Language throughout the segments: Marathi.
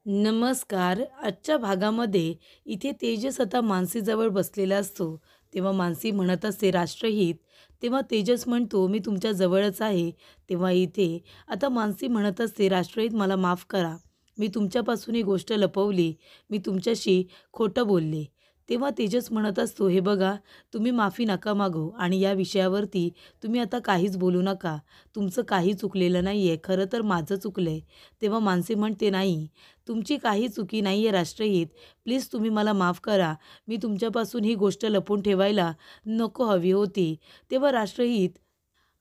नमस्कार. आजच्या भागामध्ये इथे तेजस आता मानसीजवळ बसलेला असतो. तेव्हा मानसी म्हणत असते राष्ट्रहित. तेव्हा तेजस म्हणतो, "मी तुमच्या जवळच आहे." तेव्हा इथे आता मानसी म्हणत असते, "राष्ट्रहित मला माफ करा. मी तुमच्यापासून ही गोष्ट लपवली. मी तुमच्याशी खोटं बोलले." तेव्हा तेजस म्हणत असतो, "हे बघा, तुम्ही माफी नका मागू आणि या विषयावरती तुम्ही आता काहीच बोलू नका. तुमचं काही चुकलेलं नाही आहे. खरं तर माझं चुकलं." तेव्हा मानसी म्हणते, "नाही, तुमची काही चुकी नाही आहे राष्ट्रहित. प्लीज तुम्ही मला माफ करा. मी तुमच्यापासून ही गोष्ट लपवून ठेवायला नको हवी होती." तेव्हा राष्ट्रहित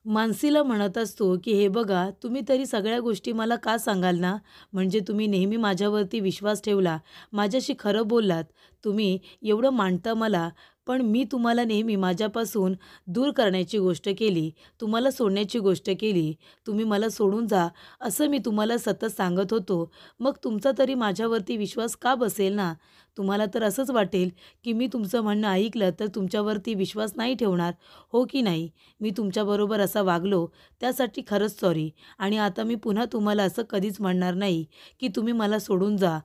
मानसीला म्हणत असतो, की "हे बघा, तुम्ही तरी सगळ्या गोष्टी मला का सांगाल ना? म्हणजे तुम्ही नेहमी माझ्यावरती विश्वास ठेवला, माझ्याशी खरं बोललात. तुम्ही एवढं मानता मला, पण मी तुम्हाला नेहमी माझ्यापासून दूर करण्याची गोष्ट केली, तुम्हाला सोडण्याची गोष्ट केली. तुम्ही मला सोडून जा, असं मी तुम्हाला सतत सांगत होतो. मग तुमचा तरी माझ्यावरती विश्वास का बसेल ना? तुम्हाला तर असंच वाटेल, की मी तुमचं म्हणणं ऐकलं तर तुमच्यावरती विश्वास नाही ठेवणार, हो की नाही? मी तुमच्याबरोबर असा वागलो त्यासाठी खरंच सॉरी आणि आता मी पुन्हा तुम्हाला असं कधीच म्हणणार नाही, की तुम्ही मला सोडून जा.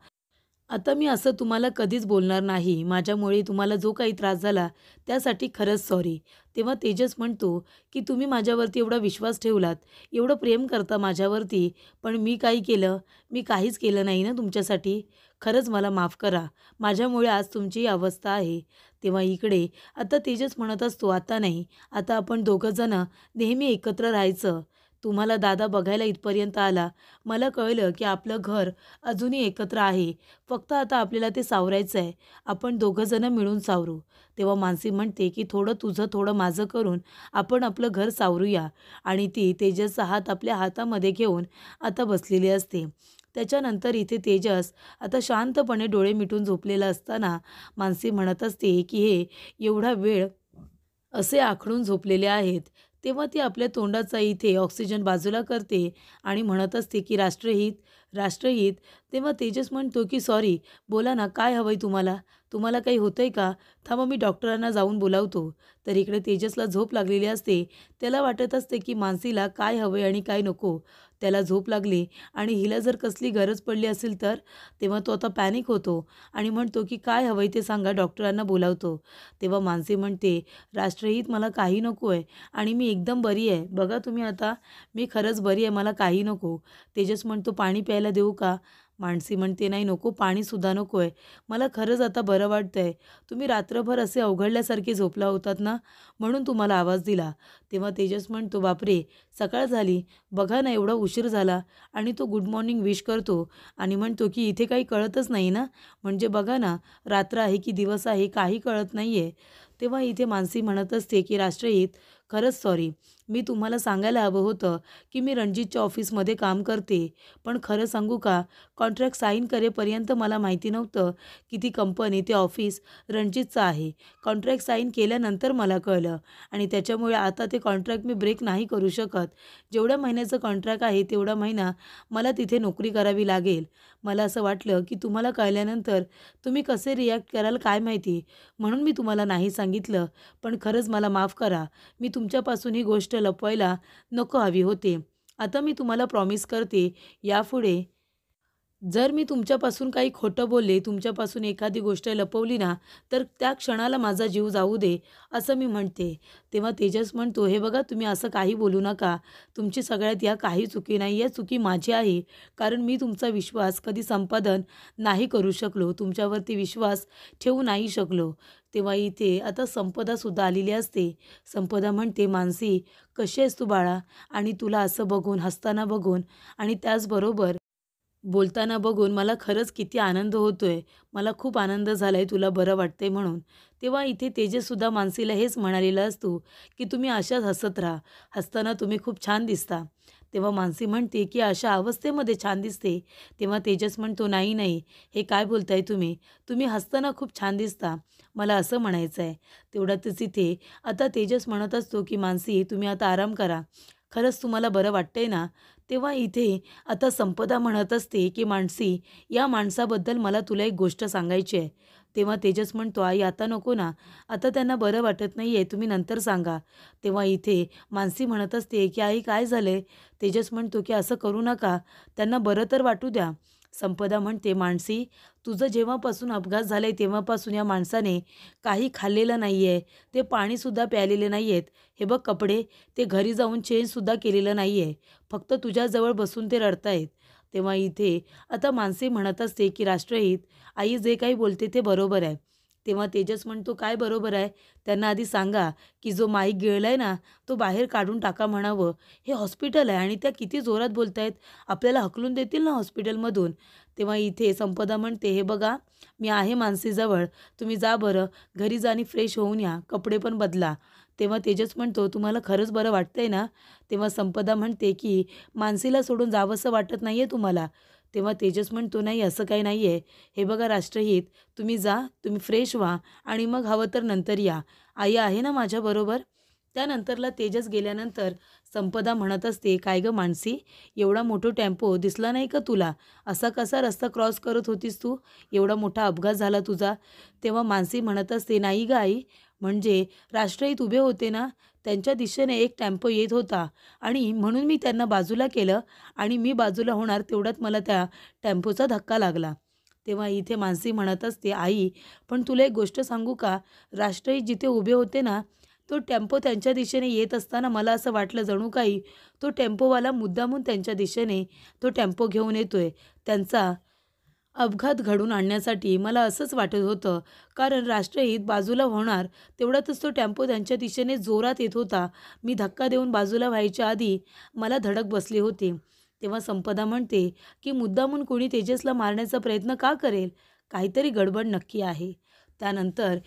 आता मी असं तुम्हाला कधीच बोलणार नाही. माझ्यामुळे तुम्हाला जो काही त्रास झाला त्यासाठी खरंच सॉरी." तेव्हा तेजस म्हणतो, की "तुम्ही माझ्यावरती एवढा विश्वास ठेवलात, एवढं प्रेम करता माझ्यावरती, पण मी काय केलं? मी काहीच केलं नाही ना तुमच्यासाठी. खरंच मला माफ करा. माझ्यामुळे आज तुमची ही अवस्था आहे." तेव्हा इकडे आता तेजस म्हणत असतो, "आता नाही. आता आपण दोघं जणं नेहमी एकत्र राहायचं. तुम्हाला दादा बघायला इथपर्यंत आला. मला कळलं, की आपलं घर अजूनही एकत्र आहे. फक्त आता आपल्याला ते सावरायचं आहे. आपण दोघं जणं मिळून सावरू." तेव्हा मानसी म्हणते, की "थोडं तुझं, थोडं माझं करून आपण आपलं घर सावरूया." आणि ती तेजसचा हात आपल्या हातामध्ये घेऊन आता बसलेली असते. त्याच्यानंतर इथे तेजस आता शांतपणे डोळे मिटून झोपलेला असताना मानसी म्हणत असते, की "हे एवढा वेळ असे आखडून झोपलेले आहेत." तेव्हा ती आपल्या तोंडाचा इथे ऑक्सिजन बाजूला करते आणि म्हणत असते, की "राष्ट्रहित, राष्ट्रहित." तेव्हा तेजस म्हणतो, की "सॉरी, बोला ना, काय हवंय तुम्हाला? तुम्हाला काही होतंय का? थांबा मी डॉक्टरांना जाऊन बोलावतो." तर इकडे तेजसला झोप लागलेली असते. त्याला वाटत असते, की मानसीला काय हवंय आणि काय नको. त्याला झोप लागली आणि हिला जर कसली गरज पडली असेल तर? तेव्हा तो आता पॅनिक होतो आणि म्हणतो, की "काय हवंय ते सांगा, डॉक्टरांना बोलावतो." तेव्हा मानसी म्हणते, "राष्ट्रहित मला काही नको आहे आणि मी एकदम बरी आहे. बघा तुम्ही आता, मी खरंच बरी आहे. मला काही नको." तेजस म्हणतो, "पाणी प्यायला देऊ का?" मानसी म्हणते, "नाही नको, पाणीसुद्धा नको आहे. मला खरंच आता बरं वाटतंय. तुम्ही रात्रभर असे अवघडल्यासारखे झोपला होतात ना, म्हणून तुम्हाला आवाज दिला." तेव्हा तेजस म्हणतो, "बापरे! सकाळ झाली. बघा ना, एवढा उशीर झाला." आणि तो गुड मॉर्निंग विश करतो आणि म्हणतो, की "इथे काही कळतच नाही ना? म्हणजे बघा ना, रात्र आहे की दिवस आहे काही कळत नाही तेव्हा इथे मानसी म्हणत असते, की "राष्ट्रहित, खरंच सॉरी. मी तुम्हाला सांगायला हवं होतं, की मी रणजितच्या ऑफिसमध्ये काम करते. पण खरं सांगू का, कॉन्ट्रॅक्ट साइन करेपर्यंत मला माहिती नव्हतं, की ती कंपनी, ते ऑफिस रणजितचं आहे. कॉन्ट्रॅक्ट साइन केल्यानंतर मला कळलं आणि त्याच्यामुळे आता ते कॉन्ट्रॅक्ट मी ब्रेक नाही करू शकत. जेवढ्या महिन्याचं कॉन्ट्रॅक्ट आहे, तेवढा महिना मला तिथे नोकरी करावी लागेल. मला असं वाटलं, की तुम्हाला कळल्यानंतर तुम्ही कसे रिॲक्ट कराल काय माहिती, म्हणून मी तुम्हाला नाही सांगितलं. पण खरंच मला माफ करा. मी तुमच्यापासून ही गोष्ट लपवायला नको हवी होती. आता मी तुम्हाला प्रॉमिस करते, यापुढे जर मी तुमच्यापासून काही खोटं बोलले, तुमच्यापासून एखादी गोष्ट लपवली ना, तर त्या क्षणाला माझा जीव जाऊ दे, असं मी म्हणते." तेव्हा तेजस म्हणतो, "हे बघा, तुम्ही असं काही बोलू नका. तुमची सगळ्यात या काही चुकी नाही आहे, चुकी माझी आहे. कारण मी तुमचा विश्वास कधी संपादन नाही करू शकलो. तुमच्यावरती विश्वास ठेवू नाही शकलो." तेव्हा इथे आता संपदासुद्धा आलेली असते. संपदा म्हणते, "मानसी, कशी आहेस तू बाळा? आणि तुला असं बघून, हसताना बघून आणि त्याचबरोबर बोलताना बघून मला खरंच किती आनंद होतोय. मला खूप आनंद झालाय तुला बरं वाटतंय म्हणून." तेव्हा इथे तेजससुद्धा मानसीला हेच म्हणालेला असतो, की "तुम्ही अशाच हसत राहा. हसताना तुम्ही खूप छान दिसता." तेव्हा मानसी म्हणते, की "अशा अवस्थेमध्ये छान दिसते?" तेव्हा तेजस म्हणतो, "नाही, नाही. हे काय बोलताय तुम्ही? तुम्ही हसताना खूप छान दिसता. मला असं म्हणायचं आहे." तेवढ्यातच इथे आता तेजस म्हणत असतो, की "मानसी, तुम्ही आता आराम करा. खरंच तुम्हाला बरं वाटतंय ना?" तेव्हा इथे आता संपदा म्हणत असते, की "मानसी, या माणसाबद्दल मला तुला एक गोष्ट सांगायची आहे." तेव्हा तेजस म्हणतो, "आई आता नको ना. आता त्यांना बरं वाटत नाही आहे. तुम्ही नंतर सांगा." तेव्हा इथे मानसी म्हणत असते, की "आई काय झालंय?" तेजस म्हणतो, की "असं करू नका. त्यांना बरं तर वाटू द्या." संपदा म्हणते, मानसी तुझं जेव्हापासून अपघात झाला आहे तेव्हापासून या माणसाने काही खाल्लेलं नाही आहे, ते पाणीसुद्धा प्यायलेले नाही आहेत. हे बघ कपडे ते घरी जाऊन चेंजसुद्धा केलेलं नाही आहे. फक्त तुझ्याजवळ बसून ते रडतायत. तेव्हा इथे आता मानसी म्हणत असते की राष्ट्रहित आई जे काही बोलते ते बरोबर आहे. तेव्हा तेजस म्हणतो, काय बरोबर आहे? त्यांना आधी सांगा की जो माईक गिळलाय ना तो बाहेर काढून टाका म्हणावं. हे हॉस्पिटल आहे आणि त्या किती जोरात बोलतायत, आपल्याला हकलून देतील ना हॉस्पिटलमधून. तेव्हा इथे संपदा म्हणते, हे बघा मी आहे मानसीजवळ, तुम्ही जा बरं घरी जा आणि फ्रेश होऊन या, कपडे पण बदला. तेव्हा तेजस म्हणतो, तुम्हाला खरंच बरं वाटतंय ना? तेव्हा संपदा म्हणते की मानसीला सोडून जावंसं वाटत नाही आहे तुम्हाला? तेव्हा तेजस म्हणतो, नाही असं काही नाही आहे. हे बघा राष्ट्रहित, तुम्ही जा, तुम्ही फ्रेश व्हा आणि मग हवं तर नंतर या. आई आहे ना माझ्याबरोबर? त्यानंतरला तेजस गेल्यानंतर संपदा म्हणत असते, काय गं मानसी, एवढा मोठा टेम्पो दिसला नाही का तुला? असा कसा रस्ता क्रॉस करत होतीस तू? एवढा मोठा अपघात झाला तुझा. तेव्हा मानसी म्हणत असते, नाही गं आई, म्हणजे राष्ट्रहित उभे होते ना, त्यांच्या दिशेने एक टेम्पो येत होता आणि म्हणून मी त्यांना बाजूला केलं आणि मी बाजूला होणार तेवढ्यात मला त्या टेम्पोचा धक्का लागला. तेव्हा इथे मानसी म्हणत असते, आई पण तुला एक गोष्ट सांगू का? राष्ट्रहित जिथे उभे होते ना, तो टेम्पो त्यांच्या दिशेने येत असताना मला असं वाटलं जणू काही तो टेम्पोवाला मुद्दामून त्यांच्या दिशेने तो टेम्पो घेऊन येतोय. त्यांचा अपघात घडवून आणण्यासाठी मला असंच वाटत होतं. कारण राष्ट्रहित बाजूला होणार तेवढ्यातच तो टेम्पो त्यांच्या दिशेने जोरात येत होता. मी धक्का देऊन बाजूला व्हायच्या आधी मला धडक बसली होती. तेव्हा संपदा म्हणते की मुद्दामून कोणी तेजसला मारण्याचा प्रयत्न का करेल? काहीतरी गडबड नक्की आहे. त्यानंतर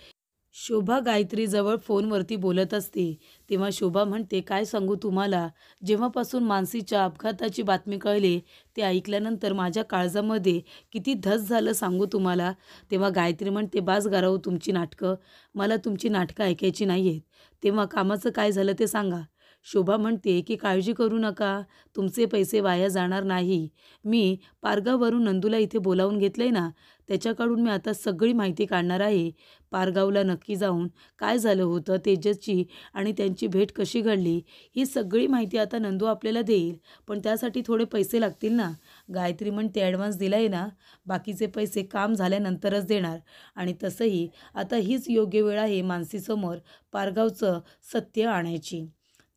शोभा गायत्रीजवळ फोनवरती बोलत असते. तेव्हा शोभा म्हणते, काय सांगू तुम्हाला, जेव्हापासून मानसीच्या अपघाताची बातमी कळली ते ऐकल्यानंतर माझ्या काळजामध्ये किती धस झालं सांगू तुम्हाला. तेव्हा गायत्री म्हणते, बास गाराऊ तुमची नाटकं, मला तुमची नाटकं ऐकायची नाही आहेत. तेव्हा कामाचं काय झालं ते सांगा. शोभा म्हणते की काळजी करू नका, तुमचे पैसे वाया जाणार नाही. मी पारगाववरून नंदूला इथे बोलावून घेतलंय ना, त्याच्याकडून मी आता सगळी माहिती काढणार आहे. पारगावला नक्की जाऊन काय झालं होतं, तेजसची आणि त्यांची भेट कशी घडली, ही सगळी माहिती आता नंदू आपल्याला देईल. पण त्यासाठी थोडे पैसे लागतील ना. गायत्री म्हणते, ॲडव्हान्स दिला आहे ना, बाकीचे पैसे काम झाल्यानंतरच देणार. आणि तसंही आता हीच योग्य वेळ आहे मानसीसमोर पारगावचं सत्य आणायची.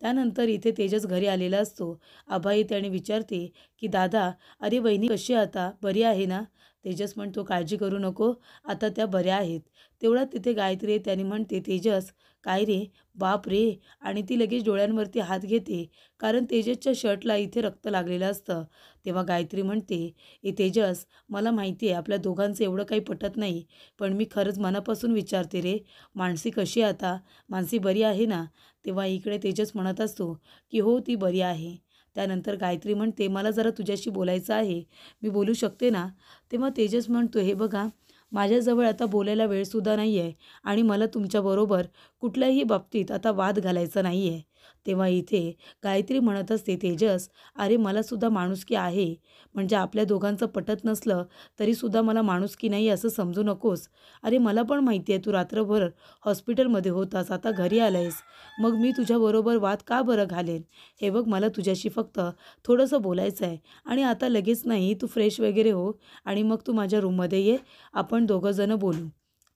त्यानंतर इथे तेजस घरी आलेला असतो. अभय त्याने विचारते की दादा, अरे वहिनी कशी आहे आता, बरी आहे ना? तेजस म्हणतो, काळजी करू नको, आता त्या बऱ्या आहेत. तेवढ्यात तिथे गायत्री आहे. त्याने म्हणते, तेजस काय रे, बाप रे, आणि ती लगेच डोळ्यांवरती हात घेते कारण तेजसच्या शर्टला इथे रक्त लागलेलं असतं. तेव्हा गायत्री म्हणते, ए तेजस, मला माहिती आहे आपल्या दोघांचं एवढं काही पटत नाही, पण मी खरंच मनापासून विचारते रे, मानसी कशी आहे आता, मानसी बरी आहे ना? तेव्हा इकडे तेजस म्हणत असतो की हो ती बरी आहे. त्यानंतर गायत्री म्हणते, मला जरा तुझ्याशी बोलायचं आहे, मी बोलू शकते ना? तेव्हा तेजस म्हणतो, हे बघा माझ्याजवळ आता बोलायला वेळसुद्धा नाही आहे आणि मला तुमच्याबरोबर कुठल्याही बाबतीत आता वाद घालायचा नाही आहे. तेव्हा इथे गायत्री म्हणत असते, तेजस अरे मलासुद्धा माणुसकी आहे, म्हणजे आपल्या दोघांचं पटत नसलं तरीसुद्धा मला माणुसकी नाही असं समजू नकोस. अरे मला पण माहिती आहे तू रात्रभर हॉस्पिटलमध्ये होतास, आता घरी आलायस, मग मी तुझ्याबरोबर वाद का बरं घालेन? हे बघ मला तुझ्याशी फक्त थोडंसं बोलायचं आहे आणि आता लगेच नाही, तू फ्रेश वगैरे हो आणि मग तू माझ्या रूममध्ये ये, आपण दोघंजणं बोलू.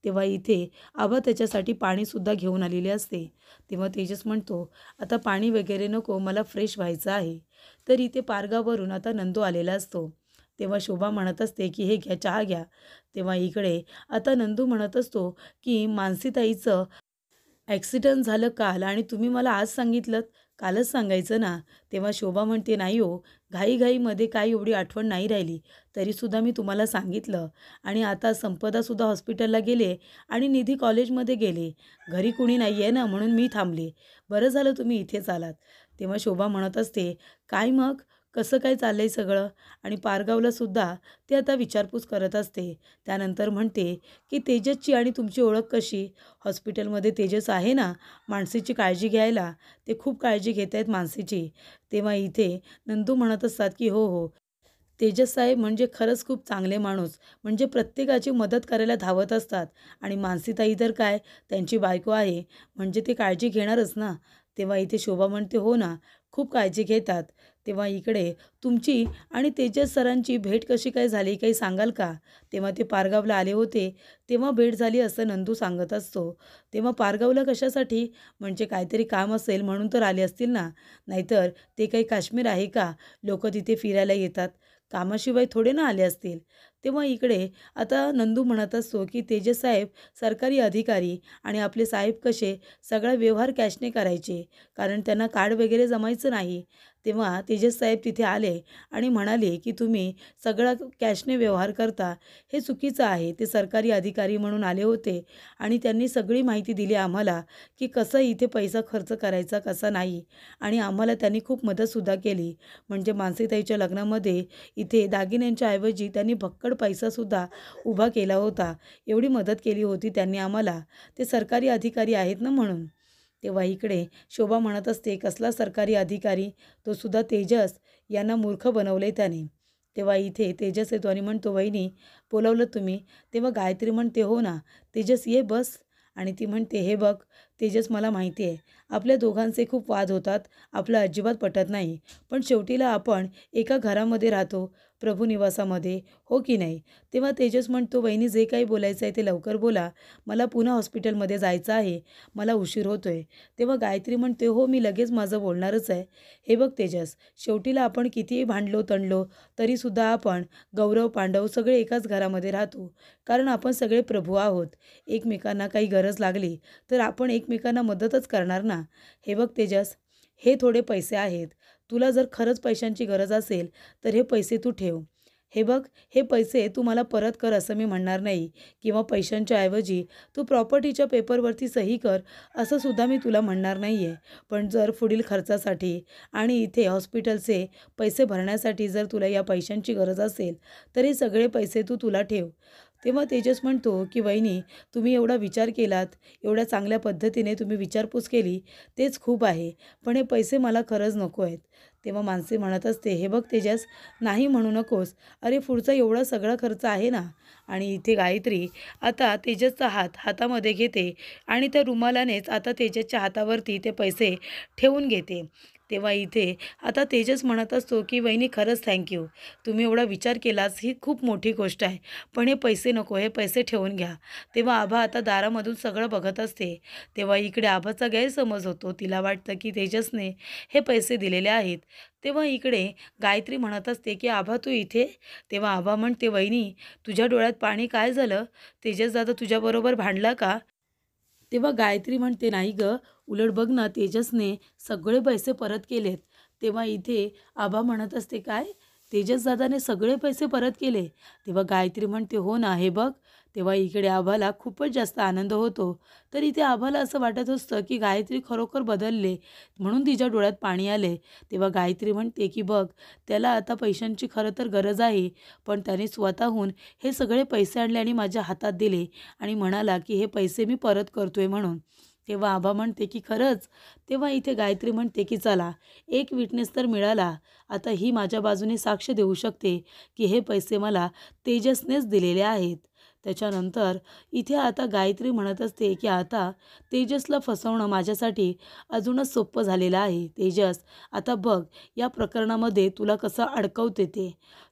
तेव्हा इथे आबा त्याच्यासाठी पाणीसुद्धा घेऊन आलेले असते. तेव्हा तेजस म्हणतो, आता पाणी वगैरे नको, मला फ्रेश व्हायचं आहे. तर इथे पारगाववरून आता नंदू आलेला असतो. तेव्हा शोभा म्हणत असते की हे घ्या, चहा घ्या. तेव्हा इकडे आता नंदू म्हणत असतो की मानसीताईचं ॲक्सिडेंट झालं काल आणि तुम्ही मला आज सांगितलंत, कालच सांगायचं ना. तेव्हा शोभा म्हणते, नाही हो, घाईघाईमध्ये काही एवढी आठवण नाही राहिली, तरीसुद्धा मी तुम्हाला सांगितलं. आणि आता संपदासुद्धा हॉस्पिटलला गेले आणि निधी कॉलेजमध्ये गेले, घरी कुणी नाही आहे ना म्हणून मी थांबले. बरं झालं तुम्ही इथेच आलात. तेव्हा शोभा म्हणत असते, काय मग कसं काय चाललंय सगळं? आणि पारगावलासुद्धा ते आता विचारपूस करत असते. त्यानंतर म्हणते की तेजसची आणि तुमची ओळख कशी? हॉस्पिटलमध्ये तेजस आहे ना मानसीची काळजी घ्यायला, ते खूप काळजी घेत आहेत मानसीची. तेव्हा इथे नंदू म्हणत असतात की हो हो, तेजस साहेब म्हणजे खरंच खूप चांगले माणूस, म्हणजे प्रत्येकाची मदत करायला धावत असतात. आणि मानसीताई तर काय, त्यांची बायको आहे म्हणजे ते काळजी घेणारच ना. तेव्हा इथे शोभा म्हणते, हो ना, खूप काळजी घेतात. तेव्हा इकडे तुमची आणि तेजस सरांची भेट कशी काय झाली काही सांगाल का? तेव्हा ते पारगावला आले होते, तेव्हा भेट झाली असं नंदू सांगत असतो. तेव्हा पारगावला कशासाठी? म्हणजे काहीतरी काम असेल म्हणून तर आले असतील ना, नाहीतर ते काही काश्मीर आहे का? लोकं तिथे फिरायला येतात. कामाशिवाय थोडे ना आले असतील. तेव्हा इकडे आता नंदू म्हणत असतो, की तेजस साहेब सरकारी अधिकारी आणि आपले साहेब कसे सगळा व्यवहार कॅशने करायचे, कारण त्यांना कार्ड वगैरे जमायचं नाही. तेव्हा तेजस साहेब तिथे आले आणि म्हणाले, की तुम्ही सगळा कॅशने व्यवहार करता, हे चुकीचं आहे. ते सरकारी अधिकारी म्हणून आले होते आणि त्यांनी सगळी माहिती दिली आम्हाला, की कसं इथे पैसा खर्च करायचा, कसा नाही. आणि आम्हाला त्यांनी खूप मदतसुद्धा केली. म्हणजे मानसीताईच्या लग्नामध्ये इथे दागिन्यांच्या ऐवजी त्यांनी भक्कड पैसासुद्धा उभा केला होता. एवढी मदत केली होती त्यांनी आम्हाला. ते सरकारी अधिकारी आहेत ना म्हणून. तेव्हा इकडे शोभा म्हणत असते, कसला सरकारी अधिकारी? तो सुद्धा तेजस यांना मूर्ख बनवले त्याने. तेव्हा इथे तेजस येतो आणि म्हणतो, वहिनी बोलावलं तुम्ही? तेव्हा गायत्री म्हणते, हो ना. तेजस ये बस. आणि ती म्हणते, हे बघ तेजस, मला माहिती आहे आपल्या दोघांचे खूप वाद होतात, आपलं अजिबात पटत नाही, पण शेवटीला आपण एका घरामध्ये राहतो, प्रभुनिवासामध्ये, हो की नाही? तेव्हा तेजस म्हणतो, वहिनी जे काही बोलायचं आहे ते लवकर बोला, मला पुन्हा हॉस्पिटलमध्ये जायचं आहे, मला उशीर होतोय. तेव्हा गायत्री म्हणते, हो मी लगेच माझं बोलणारच आहे. हे बघ तेजस, शेवटीला आपण कितीही भांडलो तणलो तरीसुद्धा आपण गौरव पांडव सगळे एकाच घरामध्ये राहतो, कारण आपण सगळे प्रभू आहोत. एकमेकांना काही गरज लागली तर आपण एकमेकांना मदतच करणार ना. हे बघ तेजस, हे थोडे पैसे आहेत, तुला जर खरंच पैशांची गरज असेल तर हे पैसे तू ठेव. हे बघ, हे पैसे तू मला परत कर असं मी म्हणणार नाही, किंवा पैशांच्या ऐवजी तू प्रॉपर्टीच्या पेपरवरती सही कर असं सुद्धा मी तुला म्हणणार नाही आहे. पण जर पुढील खर्चासाठी आणि इथे हॉस्पिटलचे पैसे भरण्यासाठी जर तुला या पैशांची गरज असेल तर हे सगळे पैसे तू तुला ठेव. तेव्हा तेजस म्हणतो, की वहिनी तुम्ही एवढा विचार केलात, एवढ्या चांगल्या पद्धतीने तुम्ही विचारपूस केली, तेच खूप आहे, पण हे पैसे मला खरंच नको आहेत. तेव्हा मानसी म्हणत असते, हे बघ तेजस, नाही म्हणू नकोस, अरे पुढचा एवढा सगळा खर्च आहे ना. आणि इथे गायत्री आता तेजसचा हात हातामध्ये घेते आणि त्या रुमालानेच आता तेजसच्या हातावरती ते पैसे ठेवून घेते. तेव्हा इथे आता तेजस म्हणत असतो, की वहिनी खरंच थँक्यू, तुम्ही एवढा विचार केलाच ही खूप मोठी गोष्ट आहे, पण हे पैसे नको, हे पैसे ठेवून घ्या. तेव्हा आभा आता दारामधून सगळं बघत असते. तेव्हा इकडे आभाचा गैरसमज होतो, तिला वाटतं की तेजसने हे पैसे दिलेले आहेत. तेव्हा इकडे गायत्री म्हणत असते, की आभा तू इथे? तेव्हा आभा म्हणते, वहिनी तुझ्या डोळ्यात पाणी काय झालं? तेजस दादा तुझ्याबरोबर भांडला का? तेव्हा गायत्री म्हणते, नाही गं, उलट बघ ना तेजसने सगळे पैसे परत केलेत. तेव्हा इथे आभा म्हणत असते, काय? तेजस दादाने सगळे पैसे परत केले? तेव्हा गायत्री म्हणते, हो ना, हे बघ. तेव्हा इकडे आभाला खूपच जास्त आनंद होतो. तर इथे आभाला असं वाटत असतं, की गायत्री खरोखर बदलले म्हणून तिच्या डोळ्यात पाणी आले. तेव्हा गायत्री म्हणते, की बघ, त्याला आता पैशांची खरं तर गरज आहे, पण त्याने स्वतःहून हे सगळे पैसे आणले आणि माझ्या हातात दिले आणि म्हणाला, की हे पैसे मी परत करतोय म्हणून. तेव्हा आभा म्हणते, की खरंच? तेव्हा इथे गायत्री म्हणते, की चला, एक विटनेस तर मिळाला. आता ही माझ्या बाजूने साक्ष देऊ शकते, की हे पैसे मला तेजसनेच दिलेले आहेत. त्याच्यानंतर इथे आता गायत्री म्हणत असते, की आता तेजसला फसवणं माझ्यासाठी अजूनच सोपं झालेलं आहे. तेजस, आता बघ या प्रकरणामध्ये तुला कसं अडकवते ते.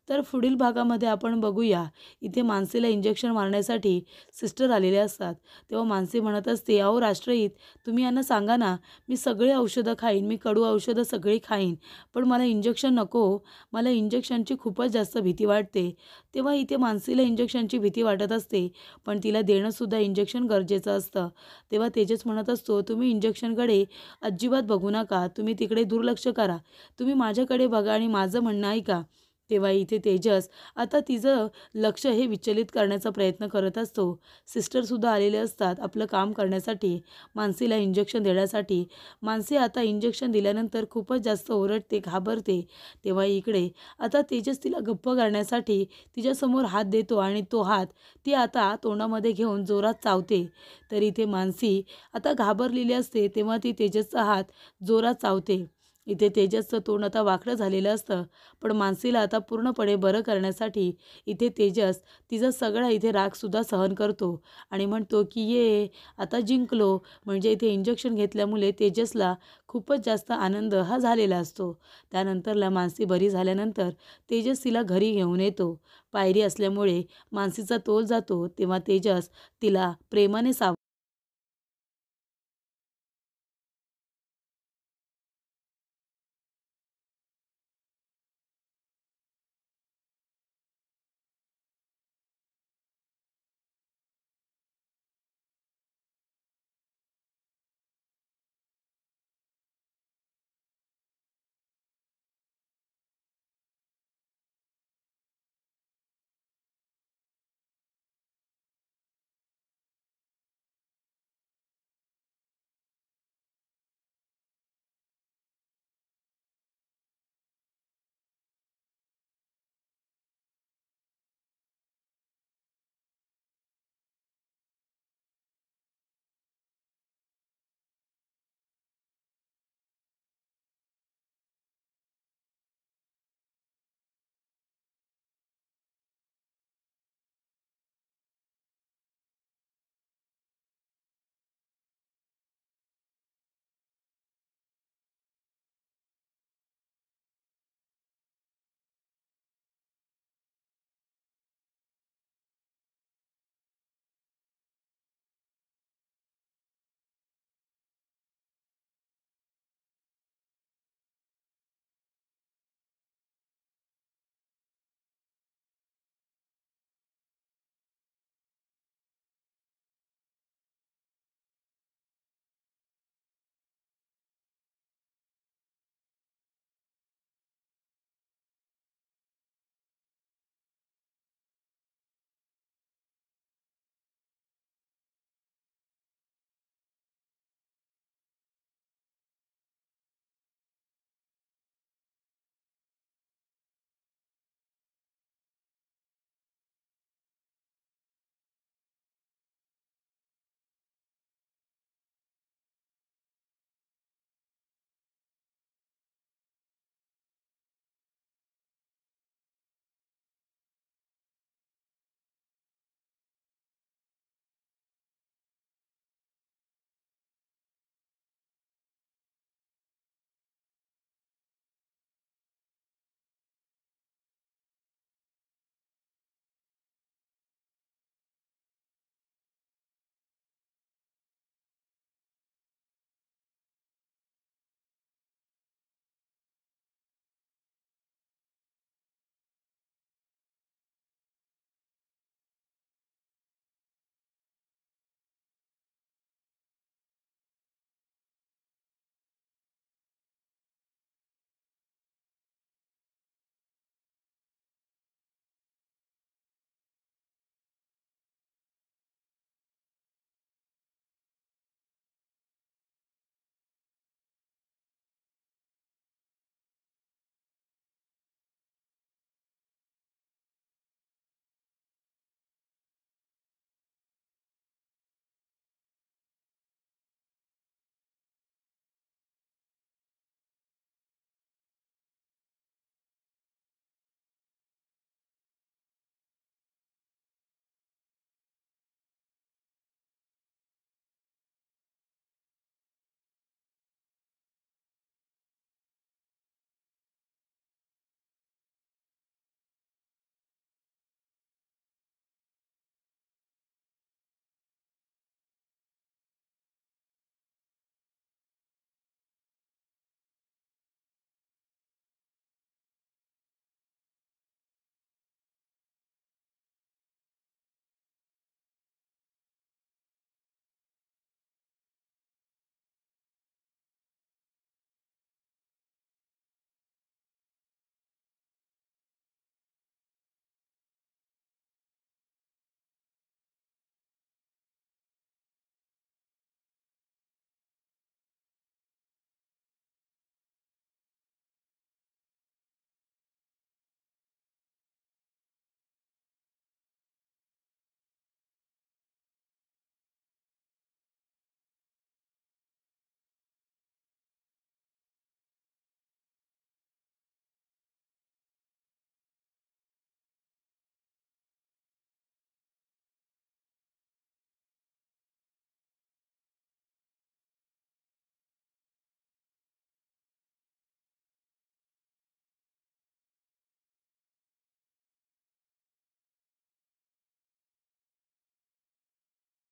तर पुढील भागामध्ये आपण बघूया. इथे मानसीला इंजेक्शन मारण्यासाठी सिस्टर आलेले असतात. तेव्हा मानसी म्हणत असते, अहो राष्ट्रहित, तुम्ही यांना सांगा ना, मी सगळे औषधं खाईन, मी कडू औषधं सगळी खाईन, पण मला इंजेक्शन नको हो. मला इंजेक्शनची खूपच जास्त भीती वाटते. तेव्हा इथे मानसीला इंजेक्शनची भीती वाटत असते, पण तिला देणंसुद्धा इंजेक्शन गरजेचं असतं. तेव्हा तेजस म्हणत असतो, तुम्ही इंजेक्शनकडे अजिबात बघू नका, तुम्ही तिकडे दुर्लक्ष करा, तुम्ही माझ्याकडे बघा आणि माझं म्हणणं ऐका. तेव्हा इथे तेजस आता तिचं लक्ष हे विचलित करण्याचा प्रयत्न करत असतो. सिस्टरसुद्धा आलेले असतात आपलं काम करण्यासाठी, मानसीला इंजेक्शन देण्यासाठी. मानसी आता इंजेक्शन दिल्यानंतर खूपच जास्त ओरडते, घाबरते. तेव्हा इकडे आता तेजस तिला गप्प करण्यासाठी तिच्यासमोर हात देतो आणि तो हात ती आता तोंडामध्ये घेऊन जोरात चावते. तर इथे मानसी आता घाबरलेली असते, तेव्हा ती तेजसचा हात जोरात चावते. इथे तेजसचं तोंड आता वाकडं झालेलं असतं. पण मानसीला आता पूर्णपणे बरं करण्यासाठी इथे तेजस तिचा सगळा इथे रागसुद्धा सहन करतो आणि म्हणतो की ये आता जिंकलो. म्हणजे इथे इंजेक्शन घेतल्यामुळे तेजसला खूपच जास्त आनंद हा झालेला असतो. त्यानंतरला मानसी बरी झाल्यानंतर तेजस तिला घरी घेऊन येतो. पायरी असल्यामुळे मानसीचा तोल जातो तेव्हा तेजस तिला प्रेमाने